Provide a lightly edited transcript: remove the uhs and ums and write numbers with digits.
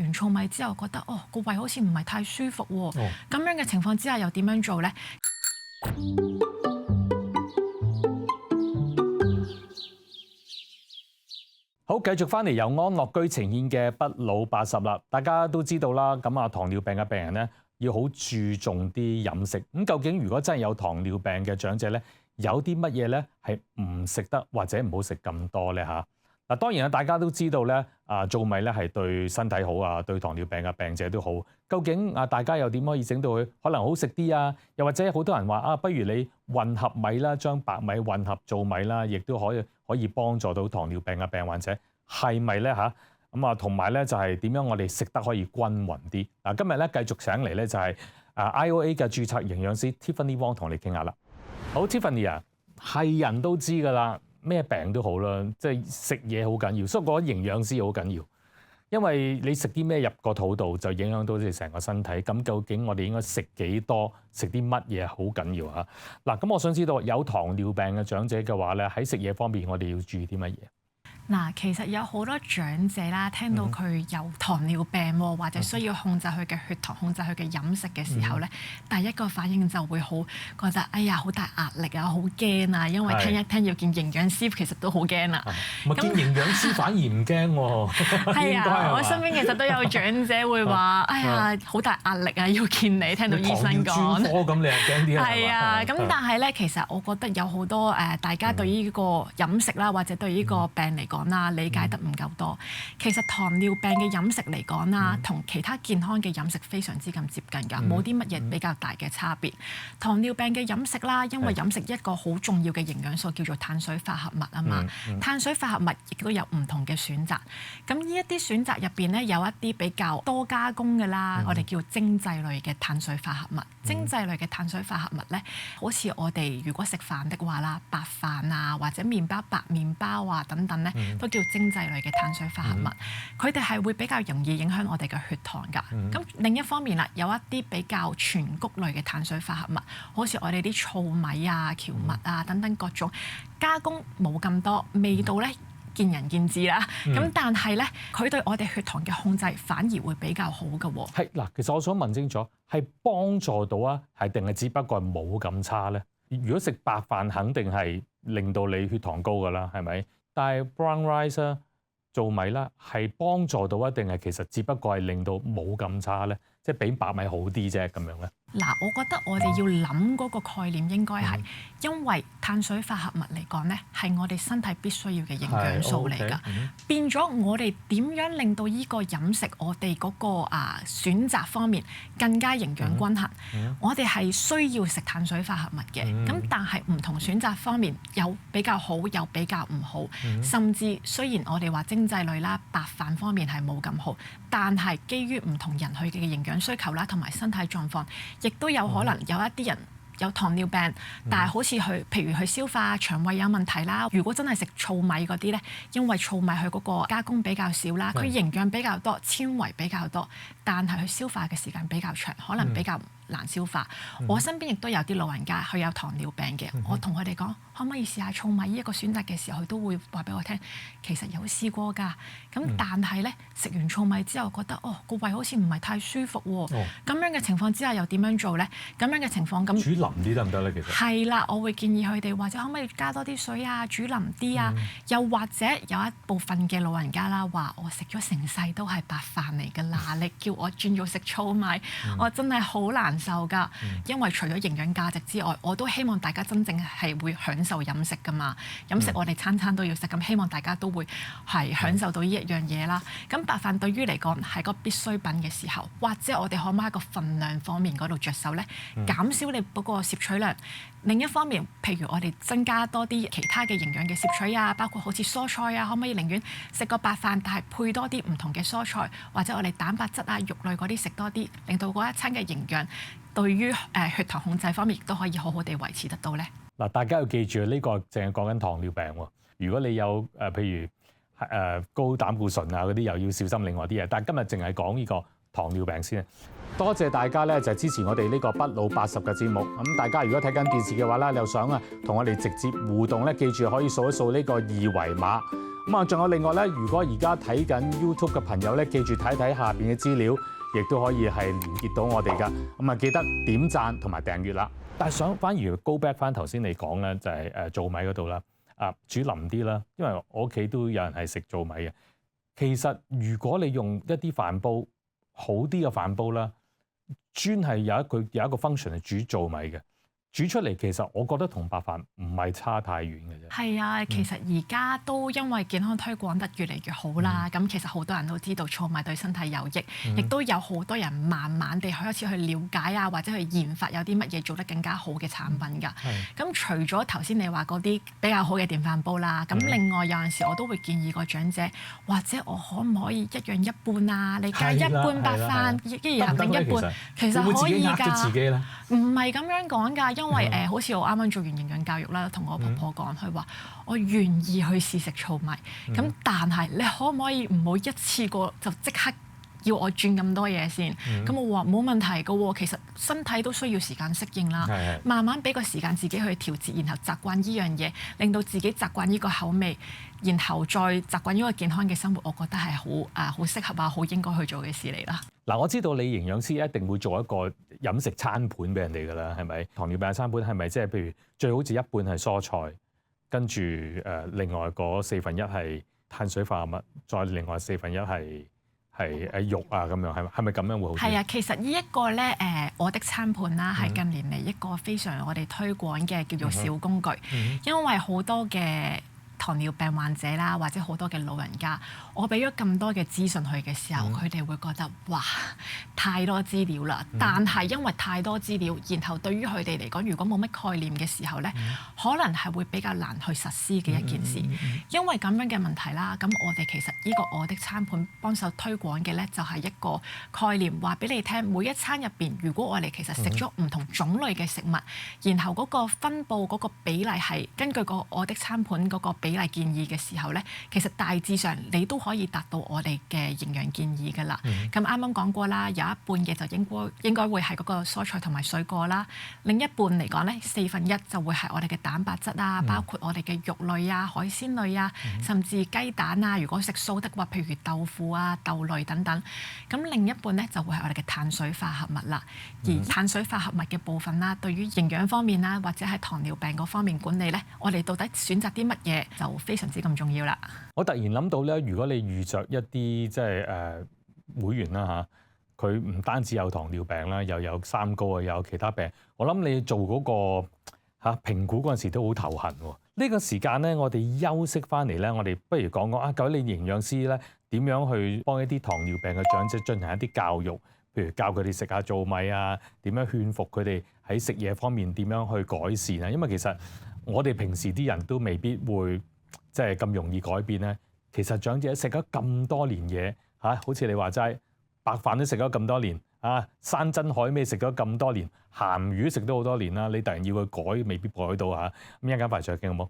完糙米之後覺得個胃好似唔係太舒服喎，咁樣嘅情況之下又點樣做呢？好，繼續翻嚟由安樂居呈現嘅不老80啦。大家都知道啦，咁啊糖尿病嘅病人咧要好注重啲飲食。咁究竟如果真係有糖尿病嘅長者咧，有啲乜嘢咧係唔食得或者唔好食咁多咧嚇？嗱，當然啊，大家都知道咧，糙米咧係對身體好啊，對糖尿病嘅病者都好。究竟大家又點可以整到佢可能好食啲啊？又或者好多人話不如你混合米啦，將白米混合糙米啦，亦都可以幫助到糖尿病嘅病患者，係咪咧嚇？咁同埋咧就係點樣我哋食得可以均勻啲？嗱，今日咧繼續請嚟咧就係IOA 嘅註冊營養師 Tiffany Wong 同你傾下啦。好 ，Tiffany 啊，係人都知㗎啦。咩病都好啦，即係食嘢好緊要，所以我覺得營養師好緊要，因為你食啲咩入個肚度就影響到你成個身體。咁究竟我哋應該食幾多，食啲乜嘢好緊要嚇？嗱，咁我想知道有糖尿病嘅長者嘅話咧，喺食嘢方面我哋要注意啲乜嘢？嗱，其實有好多長者啦，聽到佢有糖尿病或者需要控制佢嘅血糖、控制佢嘅飲食嘅時候咧，第一個反應就會好覺得哎呀好大壓力啊，好驚啊，因為聽一聽要見營養師，其實都好驚啊。咁見營養師反而唔驚喎。係啊，我身邊其實都有長者會話：哎呀，好大壓力啊，要見你。聽到醫生講。糖尿專科咁，你係驚啲啊？係啊，咁但係咧，其實我覺得有好多大家對於呢個飲食啦，或者對呢個病嚟講啦，理解得唔夠多。其實糖尿病嘅飲食嚟講啦，同其他健康嘅飲食非常之咁接近㗎，冇啲乜嘢比較大嘅差別。糖尿病嘅飲食啦，因為飲食一個好重要嘅營養素叫做碳水化合物啊嘛，碳水化合物亦都有唔同嘅選擇。咁呢一啲選擇入邊咧，有一啲比較多加工嘅啦，我哋叫精製類嘅碳水化合物。精製類嘅碳水化合物咧，好似我哋如果食飯的話啦，白飯啊或者麵包、白麵包啊等等咧，都叫精製類嘅碳水化合物。佢哋係會比較容易影響我哋嘅血糖㗎。咁另一方面啦，有一啲比較全穀類嘅碳水化合物，好似我哋啲糙米啊、蕎麥啊等等各種加工冇咁多，味道咧見仁見智啦。咁但係咧，佢對我哋血糖嘅控制反而會比較好㗎喎。係嗱，其實我想問清楚，係幫助到啊，係定係只不過係冇咁差咧？如果食白飯，肯定係令到你血糖高㗎啦，係咪？但係 brown rice 啊、糙米啦，係幫助到啊，定係其實只不過係令到冇咁差咧？即係比白米好啲啫，咁樣咧。嗱，我覺得我哋要諗嗰個概念應該係，因為碳水化合物嚟講咧，係我哋身體必須要嘅營養素嚟㗎。變咗我哋點樣令到依個飲食我哋嗰個選擇方面更加營養均衡？我哋係需要食碳水化合物嘅，咁但係唔同選擇方面有比較好，有比較唔好，甚至雖然我哋話精製類啦，白飯方面係冇咁好，但係基於唔同人佢嘅營養需求啦，同埋身體狀況，亦都有可能有一啲人有糖尿病，但係好似譬如佢消化腸胃有問題啦。如果真係食糙米嗰啲咧，因為糙米佢嗰個加工比較少啦，佢營養比較多，纖維比較多，但係佢消化嘅時間比較長，可能比較難消化。我身邊亦都有啲老人家佢有糖尿病嘅，我同佢哋講可唔可以試下糙米呢一個選擇嘅時候，佢都會話俾我聽，其實有試過㗎。咁但係咧，食完糙米之後覺得個胃好似唔係太舒服喎。咁樣嘅情況之下又點樣做咧？咁樣嘅情況咁煮腍啲得唔得咧？其實係啦，我會建議佢哋或者可唔可以加多啲水啊，煮腍啲啊。又或者有一部分嘅老人家啦，話我食咗成世都係白飯嚟㗎啦，你叫我轉咗食糙米，我真係好難受㗎。因為除咗營養價值之外，我都希望大家真正係會享受飲食㗎嘛。飲食我哋餐餐都要食，咁希望大家都會係享受到呢一樣嘢啦。咁白飯對於嚟講係個必需品嘅時候，或者我哋可唔可以喺個份量方面嗰度着手咧，減少你嗰個攝取量。另一方面，譬如我哋增加多啲其他嘅營養嘅攝取啊，包括好似蔬菜啊，可唔可以寧願食個白飯，但係配多啲唔同嘅蔬菜，或者我哋蛋白質啊、肉類嗰啲食多啲，令到嗰一餐嘅營養對於血糖控制方面亦都可以好好地維持得到咧。嗱，大家要記住呢個淨係講緊糖尿病喎。如果你有譬如高膽固醇啊嗰啲，又要小心另外啲嘢。但係今日淨係講呢個糖尿病先。多謝大家咧，就支持我哋呢個不老80嘅節目。咁大家如果睇緊電視嘅話咧，你又想同我哋直接互動咧，記住可以掃一掃呢個二維碼。咁啊，仲有另外咧，如果而家睇緊 YouTube 嘅朋友咧，記住睇睇下邊嘅資料，亦都可以係連結到我哋噶。咁啊，記得點讚同埋訂閱啦。但係反而 go back 翻頭先你講咧，就係糙米嗰度啦，煮腍啲啦，因為我屋企都有人係食糙米嘅。其實如果你用一啲飯煲好啲嘅飯煲啦，專係有一個 function 係煮糙米嘅。煮出嚟其實我覺得同白飯唔係差太遠嘅啫。係啊，其實而家都因為健康推廣得越嚟越好啦，咁其實好多人都知道糙米對身體有益，亦都有好多人慢慢地開始去了解啊，或者去研發有啲乜嘢做得更加好嘅產品㗎。咁除咗頭先你話嗰啲比較好嘅電飯煲啦，咁另外有陣時我都會建議個長者，或者我可唔可以一樣一半啊？你加一半白飯，一人另一半，其實可以㗎。唔係咁樣講㗎，因為好似我啱啱做完營養教育啦，同我婆婆講，佢話我願意去試食糙米，咁但係你可唔可以唔好一次過就即刻要我轉咁多嘢先？咁我話冇問題㗎喎，其實身體都需要時間適應啦，慢慢俾個時間自己去調節，然後習慣依樣嘢，令到自己習慣依個口味，然後再習慣依個健康嘅生活，我覺得係好適合啊，好應該去做嘅事嚟啦。嗱，我知道你營養師一定會做一個飲食餐盤俾人哋㗎啦，係咪？糖尿病餐盤係咪即係譬如最好似一半係蔬菜，跟住另外嗰四分一係碳水化合物，再另外四分一係肉啊咁樣，係咪咁樣會好啲？係啊，其實呢一個咧我的餐盤啦，係近年嚟一個非常我哋推廣嘅叫做小工具，因為好多嘅糖尿病患者啦，或者好多嘅老人家，我俾咗咁多嘅資訊佢嘅時候，佢哋會覺得哇，太多資料啦。但係因為太多資料，然後對於佢哋嚟講，如果冇乜概念嘅時候咧，可能係會比較難去實施嘅一件事。因為咁樣嘅問題啦，咁我哋其實呢個我的餐盤幫手推廣嘅咧，就係一個概念，話俾你聽，每一餐入邊，如果我哋其實食咗唔同種類嘅食物，然後嗰個分佈嗰個比例係根據個我的餐盤嗰個比例建議嘅時候咧，其實大致上你都可以達到我哋嘅營養建議㗎啦。咁啱啱講過啦，有一半嘅就應該會係嗰個蔬菜同埋水果啦，另一半嚟講咧，四分一就會係我哋嘅蛋白質啊，包括我哋嘅肉類啊、海鮮類啊，甚至雞蛋啊。如果食素的話，譬如豆腐啊、豆類等等。咁另一半咧就會係我哋嘅碳水化合物啦。而碳水化合物嘅部分啦，對於營養方面啦，或者係糖尿病嗰方面管理咧，我哋到底選擇啲乜嘢就非常之咁重要啦。我突然諗到咧，如果你遇着一啲即係會員啦嚇，佢唔單止有糖尿病啦，又有三高啊，又有其他病，我諗你做嗰個評估嗰陣時都好頭痕喎。呢個時間咧，我哋休息翻嚟咧，我哋不如講講究竟你營養師咧點樣去幫一啲糖尿病嘅長者進行一啲教育，譬如教佢哋食下糙米啊，點樣勸服佢哋喺食嘢方面點樣去改善啊？因為其實我哋平時啲人都未必會即係咁容易改變咧。其實長者食咗咁多年嘢好似你話齋，白飯都食咗咁多年山珍海味食咗咁多年，鹹魚食咗好多年啦。你突然要去改，未必改到咁一陣間快再傾好冇？